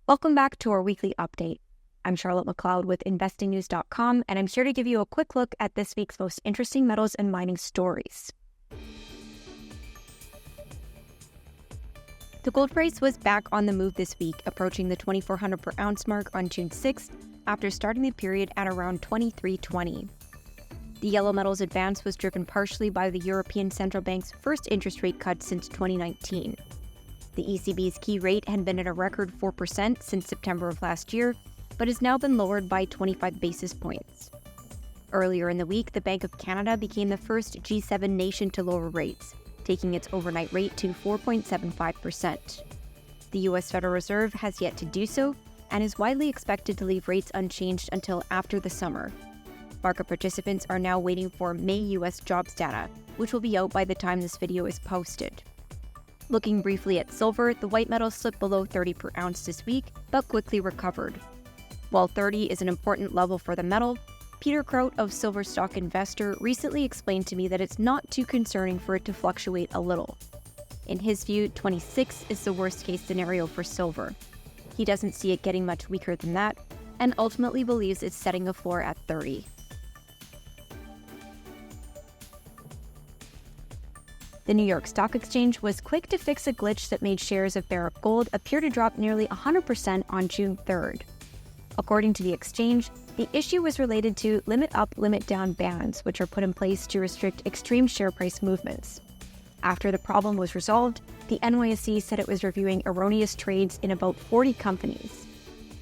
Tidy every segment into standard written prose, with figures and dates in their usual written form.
Welcome back to our weekly update. I'm Charlotte McLeod with investingnews.com, and I'm here to give you a quick look at this week's most interesting metals and mining stories. The gold price was back on the move this week, approaching the $2,400 per ounce mark on June 6th after starting the period at around $23.20. The yellow metals advance was driven partially by the European Central Bank's first interest rate cut since 2019. The ECB's key rate had been at a record 4% since September of last year, but has now been lowered by 25 basis points. Earlier in the week, the Bank of Canada became the first G7 nation to lower rates, taking its overnight rate to 4.75%. The U.S. Federal Reserve has yet to do so and is widely expected to leave rates unchanged until after the summer. Market participants are now waiting for May U.S. jobs data, which will be out by the time this video is posted. Looking briefly at silver, the white metal slipped below 30 per ounce this week, but quickly recovered. While 30 is an important level for the metal, Peter Kraut of Silver Stock Investor recently explained to me that it's not too concerning for it to fluctuate a little. In his view, 26 is the worst-case scenario for silver. He doesn't see it getting much weaker than that, and ultimately believes it's setting a floor at 30. The New York Stock Exchange was quick to fix a glitch that made shares of Barrick Gold appear to drop nearly 100% on June 3rd. According to the exchange, the issue was related to limit up, limit down bans, which are put in place to restrict extreme share price movements. After the problem was resolved, the NYSE said it was reviewing erroneous trades in about 40 companies.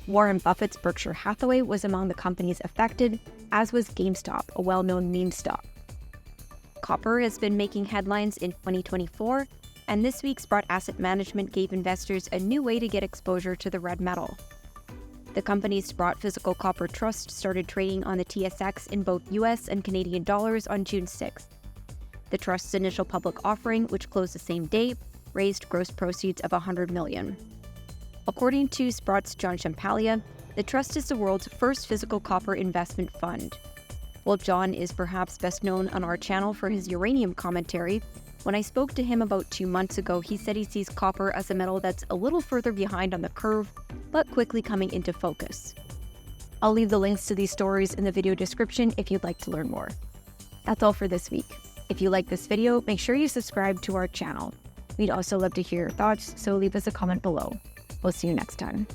Warren Buffett's Berkshire Hathaway was among the companies affected, as was GameStop, a well-known meme stock. Copper has been making headlines in 2024, and this week Sprott Asset Management gave investors a new way to get exposure to the red metal. The company's Sprott Physical Copper Trust started trading on the TSX in both US and Canadian dollars on June 6th. The trust's initial public offering, which closed the same day, raised gross proceeds of $100 million. According to Sprott's John Champalia, the trust is the world's first physical copper investment fund. While John is perhaps best known on our channel for his uranium commentary, when I spoke to him about 2 months ago, he said he sees copper as a metal that's a little further behind on the curve, but quickly coming into focus. I'll leave the links to these stories in the video description if you'd like to learn more. That's all for this week. If you like this video, make sure you subscribe to our channel. We'd also love to hear your thoughts, so leave us a comment below. We'll see you next time.